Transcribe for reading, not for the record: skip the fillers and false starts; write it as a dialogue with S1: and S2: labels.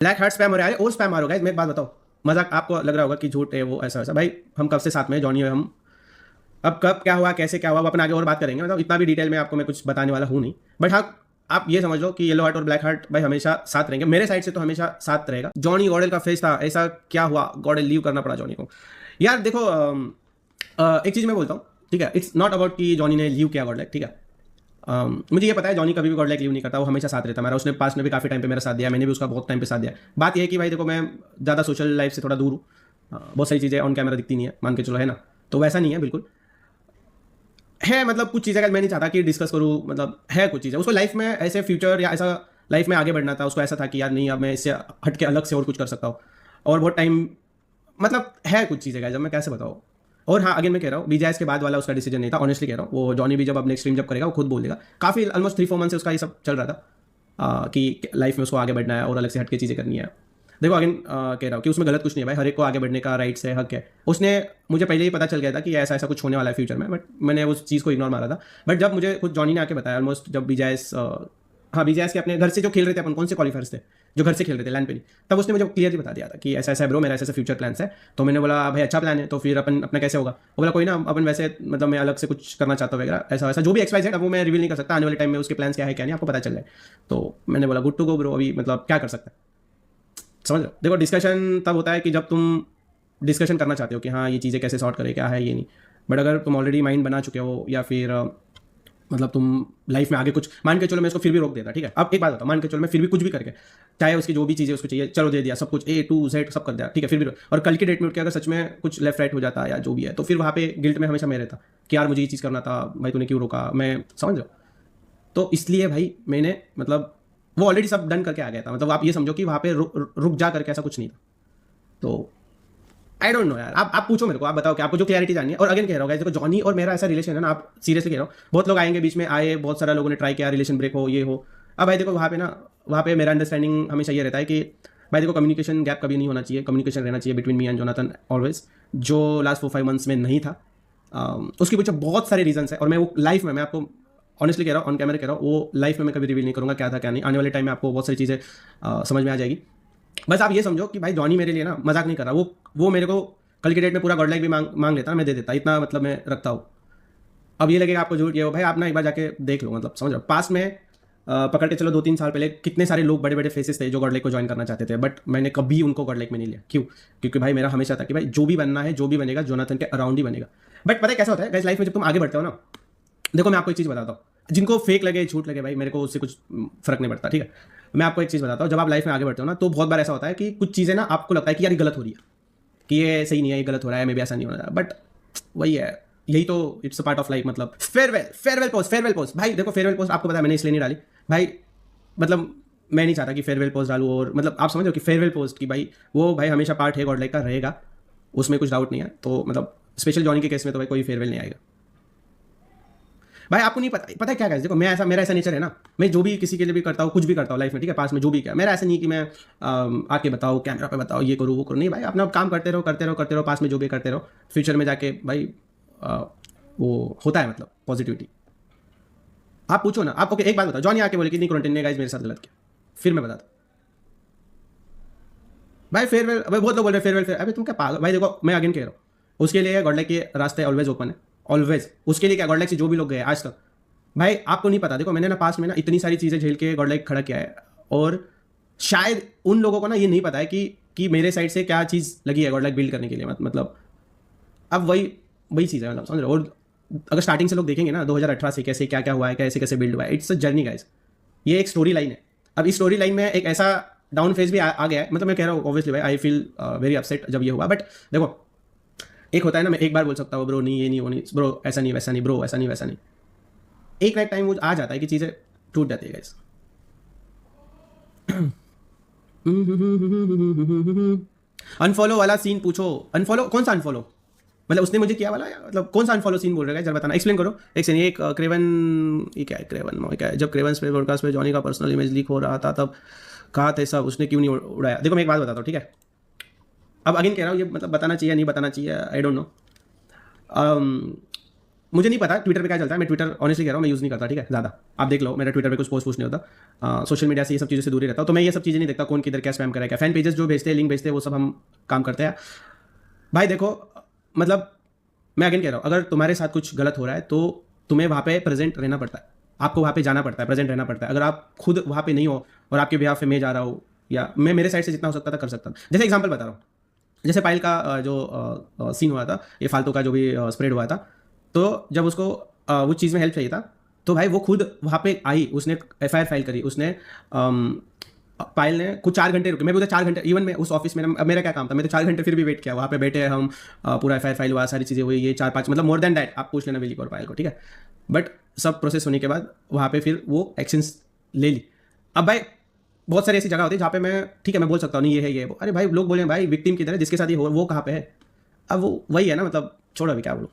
S1: Black heart spam हो रहा है और स्पैम आ रहा है। मैं एक बात बताओ, मजाक आपको लग रहा होगा कि झूठ है वो ऐसा वैसा, भाई हम कब से साथ में हैं, जॉनी और हम। अब कब क्या हुआ कैसे क्या हुआ वो अपन आगे और बात करेंगे, मतलब इतना भी डिटेल में आपको मैं कुछ बताने वाला हूँ नहीं। बट हाँ, आप ये समझ लो कि येलो हार्ट और ब्लैक हार्ट भाई हमेशा साथ रहेंगे, मेरे साइड से तो हमेशा साथ रहेगा। जॉनी गॉडेल का फेस था, ऐसा क्या हुआ, गॉडेल लीव करना पड़ा जॉनी को। यार देखो एक चीज़ मैं बोलता हूँ, ठीक है, इट्स नॉट अबाउट कि जॉनी ने लीव किया गॉड लाइक, ठीक है। मुझे ये पता है जॉनी कभी भी गॉड लाइक लीव नहीं करता, वो हमेशा साथ रहता है मेरा। उसने पास में भी काफ़ी टाइम पे मेरा साथ दिया, मैंने भी उसका बहुत टाइम पे साथ दिया। बात ये है कि भाई देखो, मैं ज़्यादा सोशल लाइफ से थोड़ा दूर हूँ, बहुत सारी चीज़ें ऑन कैमरा दिखती नहीं है, मान के चलो, है ना। तो वैसा नहीं है बिल्कुल, है मतलब कुछ चीज़ें का मैं नहीं चाहता कि डिस्कस करूँ, मतलब है कुछ चीज़ें उसको लाइफ में ऐसे फ्यूचर या ऐसा लाइफ में आगे बढ़ना था उसको, ऐसा था कि यार नहीं अब मैं इससे हट के अलग से और कुछ कर सकता हूँ, और बहुत टाइम, मतलब है कुछ चीज़ें का जब मैं कैसे बताऊँ। और हाँ, अगेन मैं कह रहा हूँ बीजाइस के बाद वाला उसका डिसीजन नहीं था, ऑनेस्टली कह रहा हूँ। वो जॉनी भी जब अपने स्ट्रीम जब करेगा वो खुद बोल देगा, काफ़ी ऑलमोस्ट 3-4 मंथ से उसका ये सब चल रहा था कि लाइफ में उसको आगे बढ़ना है और अलग से हट के चीज़ें करनी है। देखो अगेन कह रहा हूँ कि उसमें गलत कुछ नहीं है भाई, हर एक को आगे बढ़ने का राइट्स है, हक है। उसने, मुझे पहले ही पता चल गया था कि ऐसा ऐसा कुछ होने वाला है फ्यूचर में, बट मैंने उस चीज़ को इग्नोर मारा था। बट जब मुझे खुद जॉनी ने आके बताया, ऑलमोस्ट जब बीजाइस, हाँ बीजाइस के अपने घर से जो खेल रहे थे अपन, कौन से क्वालिफायर्स थे जो घर से खेल रहे थे लैंड पे नहीं, तब उसने मुझे क्लियरली बता दिया था कि ऐसा ऐसा है ब्रो, मेरा ऐसा ऐसा फ्यूचर प्लान्स है। तो मैंने बोला भाई अच्छा प्लान है, तो फिर अपन अपना कैसे होगा। वो बोला कोई ना, अपन वैसे मतलब मैं अलग से कुछ करना चाहता हूँ वगैरह, ऐसा वैसा जो भी XYZ, अब वो मैं रिवील नहीं कर सकता, आने वाले टाइम में उसके प्लान्स क्या है क्या नहीं आपको पता चल जाए। तो मैंने बोला गुड टू गो ब्रो, अभी मतलब क्या कर सकता है, समझ रहे हो। देखो डिस्कशन तब होता है कि जब तुम डिस्कशन करना चाहते हो कि हाँ ये चीज़ें कैसे सॉर्ट करें, क्या है ये नहीं। बट अगर तुम ऑलरेडी माइंड बना चुके हो, या फिर मतलब तुम लाइफ में आगे कुछ, मान के चलो मैं इसको फिर भी रोक देता, ठीक है। अब एक बात बताओ, मान के चलो मैं फिर भी कुछ भी करके, चाहे उसकी जो भी चीज़ें उसको चाहिए चलो दे दिया, सब कुछ A to Z सब कर दिया, ठीक है, फिर भी और कल की डेट में उठ के अगर सच में कुछ लेफ्ट राइट हो जाता या जो भी है, तो फिर वहाँ पे गिल्ट में हमेशा मैं रहता कि यार मुझे ये चीज़ करना था भाई, तूने क्यों रोका, मैं समझ रहा हूँ। तो इसलिए भाई मैंने मतलब वो ऑलरेडी सब डन करके आ गया था, मतलब आप ये समझो कि वहाँ पे रुक जा करके ऐसा कुछ नहीं था। तो आई डोंट नो यार, आप पूछो मेरे को, आप बताओ कि आपको जो क्लैरिटी जाननी है। और अगेन कह रहा हूँ देखो, जॉनी और मेरा ऐसा रिलेशन है ना, आप सीरियसली कह रहा हूँ, बहुत लोग आएंगे बीच में, आए बहुत सारे लोगों ने ट्राई किया रिलेशन ब्रेक हो ये हो। अब भाई देखो वहाँ पे ना, वहाँ पे मेरा अंडरस्टैंडिंग हमेशा ये रहता है कि भाई देखो कम्युनिकेशन गैप कभी नहीं होना चाहिए, कम्युनिकेशन रहना चाहिए between me and Jonathan always, जो लास्ट 4-5 मंथ्स में नहीं था। उसके पीछे बहुत सारे रीजंस है, और मैं वो लाइफ में मैं आपको ऑनेस्टली कह रहा हूँ, ऑन कैमरा कह रहा हूँ, वो लाइफ में मैं कभी रिवील नहीं करूँगा क्या था क्या नहीं। आने वाले टाइम में आपको बहुत सारी चीज़ें समझ में आ जाएगी। बस आप ये समझो कि भाई जॉनी मेरे लिए ना मजाक नहीं कर रहा, वो मेरे को कल की डेट में पूरा गॉड लाइक भी मांग लेता, मैं दे देता, इतना मतलब मैं रखता हूँ। अब ये लगेगा आपको झूठ, ये हो भाई आप ना एक बार जाके देख लो, मतलब समझ रहे हो। पास में पकड़ के चलो 2-3 साल पहले कितने सारे लोग बड़े बड़े फेसेस थे जो गॉड लाइक को ज्वाइन करना चाहते थे, बट मैंने कभी उनको गॉड लाइक में नहीं लिया। क्यों? क्योंकि भाई मेरा हमेशा था कि भाई जो भी बनना है, जो भी बनेगा जोनाथन के अराउंड ही बनेगा। बट पता है कैसा होता है गाइस, लाइफ में जब तुम आगे बढ़ते हो ना, देखो मैं आपको एक चीज़ बताता हूँ, जिनको फेक लगे झूठ लगे भाई मेरे को उससे कुछ फर्क नहीं पड़ता, ठीक है। मैं आपको एक चीज़ बताता हूँ, जब आप लाइफ में आगे बढ़ते हो ना, तो बहुत बार ऐसा होता है कि कुछ चीज़ें ना आपको लगता है कि यार ये गलत हो रही है, कि ये सही नहीं है, ये गलत हो रहा है, मे भी ऐसा नहीं हो रहा है, बट वही है, यही तो it's a part of life. मतलब फेयरवेल, फेयरवेल पोस्ट भाई देखो, फेयरवेल पोस्ट आपको पता है मैंने इसलिए नहीं डाली भाई, मतलब मैं नहीं चाहता कि फेयरवेल पोस्ट डालूँ, और मतलब आप समझो कि फेयरवेल पोस्ट की भाई वो भाई हमेशा पार्ट है गॉड लाइक का रहेगा, उसमें कुछ डाउट नहीं है। तो मतलब स्पेशल जॉनी के केस में तो भाई कोई फेयरवेल नहीं आएगा भाई। आपको नहीं पता, पता है क्या गाइस, देखो मैं ऐसा, मेरा ऐसा नेचर है ना, मैं जो भी किसी के लिए भी करता हूँ, कुछ भी करता हूँ लाइफ में, ठीक है, पास में जो भी किया, मेरा ऐसा नहीं कि मैं आके बताऊँ कैमरा पे बताओ ये करूँ वो करूँ, नहीं भाई, अपना काम करते रहो करते रहो करते रहो, पास में जो भी करते रहो, फ्यूचर में जाके भाई वो होता है मतलब पॉजिटिविटी। आप पूछो ना, आप ओके एक बात बताओ, जॉनी आके बोले कि नहीं क्वारंटाइन ने गाइस मेरे साथ गलत किया, फिर मैं बताता भाई फेयरवेल। अबे बहुत लोग बोल रहे फेयरवेल, अबे तुम क्या पागल भाई। देखो मैं अगेन कह रहा हूँ, उसके लिए गॉड लाइक के रास्ते ऑलवेज ओपन है, ऑलवेज। उसके लिए क्या, गॉड लाइक से जो भी लोग गए आज तक, भाई आपको नहीं पता, देखो मैंने ना पास में ना इतनी सारी चीज़ें झेल के गॉड लाइक खड़ा किया है, और शायद उन लोगों को ना ये नहीं पता है कि मेरे साइड से क्या चीज़ लगी है गॉड लाइक बिल्ड करने के लिए, मतलब अब वही वही चीज़ है, मतलब समझ रहे हो। और अगर स्टार्टिंग से लोग देखेंगे ना 2018 से कैसे क्या क्या हुआ है, कैसे कैसे बिल्ड हुआ है, इट्स अ जर्नी गाइस, ये एक स्टोरी लाइन है। अब इस स्टोरी लाइन में एक ऐसा डाउन फेज भी आ गया है, मतलब मैं कह रहा हूँ ऑब्वियसली भाई आई फील वेरी अपसेट जब ये हुआ, बट देखो एक होता है ना, मैं एक बार बोल सकता हूँ ब्रो नहीं ये नहीं वो नहीं, ब्रो ऐसा नहीं वैसा नहीं, ब्रो ऐसा नहीं वैसा नहीं, एक ना एक टाइम वो आ जाता है कि चीज़ें टूट जाती है गाइस। अनफॉलो वाला सीन पूछो, अनफॉलो कौन सा अनफॉलो, मतलब उसने मुझे किया वाला, या मतलब कौन सा अनफॉलो सीन बोल रहे हैं जरा बताना, एक्सप्लेन करो। एक सीन, एक क्रेवन, ये क्या है क्रेवन, क्या है, जब क्रेवन पे ब्रॉडकास्ट पे जॉनी का पर्सनल इमेज लीक हो रहा था तब कहा था सब, उसने क्यों नहीं उड़ाया। देखो मैं एक बात बताता हूँ, ठीक है, अब अगेन कह रहा हूँ ये मतलब बताना चाहिए नहीं बताना चाहिए, आई डोंट नो। मुझे नहीं पता ट्विटर पे क्या चलता है, मैं ट्विटर ऑनेस्टली कह रहा हूँ, मैं यूज़ नहीं करता, ठीक है, ज़्यादा। आप देख लो, मेरा ट्विटर पे कुछ पोस्ट नहीं होता, सोशल मीडिया से ये सब चीज़ों से दूर ही रहता हूँ, तो मैं ये सब चीज़ें नहीं देखता कौन किधर क्या स्पैम करे, क्या फैन पेजेस जो भेजते हैं, लिंक भेजते हैं, वो सब हम काम करते हैं। भाई देखो, मतलब मैं अगेन कह रहा हूँ, अगर तुम्हारे साथ कुछ गलत हो रहा है तो तुम्हें वहाँ पे प्रेजेंट रहना पड़ता है, आपको वहाँ पे जाना पड़ता है, प्रेजेंट रहना पड़ता है। अगर आप खुद वहाँ पे नहीं हो और आपके बिहाफ पे मैं जा रहा हूँ, या मैं मेरे साइड से जितना हो सकता था कर सकता था। जैसे एग्जांपल बता रहा हूँ, जैसे पायल का जो सीन हुआ था, ये फालतू का जो भी स्प्रेड हुआ था, तो जब उसको वो चीज़ में हेल्प चाहिए था, तो भाई वो खुद वहाँ पे आई, उसने एफआईआर फाइल करी, उसने पायल ने कुछ 4 घंटे रुके, मैं भी उधर 4 घंटे, इवन मैं उस ऑफिस में, अब मेरा क्या काम था, मैं तो 4 घंटे फिर भी वेट किया वहाँ पे बैठे हम, पूरा एफआईआर फाइल हुआ, सारी चीज़ें हुई, ये 4-5 मतलब मोर देन दैट, आप पूछ लेना विली और पायल को, ठीक है। बट सब प्रोसेस होने के बाद वहाँ पे फिर वो एक्शंस ले ली। अब भाई बहुत सारी ऐसी जगह होती है जहाँ पे मैं, ठीक है, मैं बोल सकता हूँ नहीं ये है ये है वो, अरे भाई लोग बोले भाई विक्टिम किधर है, जिसके साथ ये हो वो कहाँ पे है। अब वो वही है ना, मतलब छोड़ो अभी क्या बोलूँ।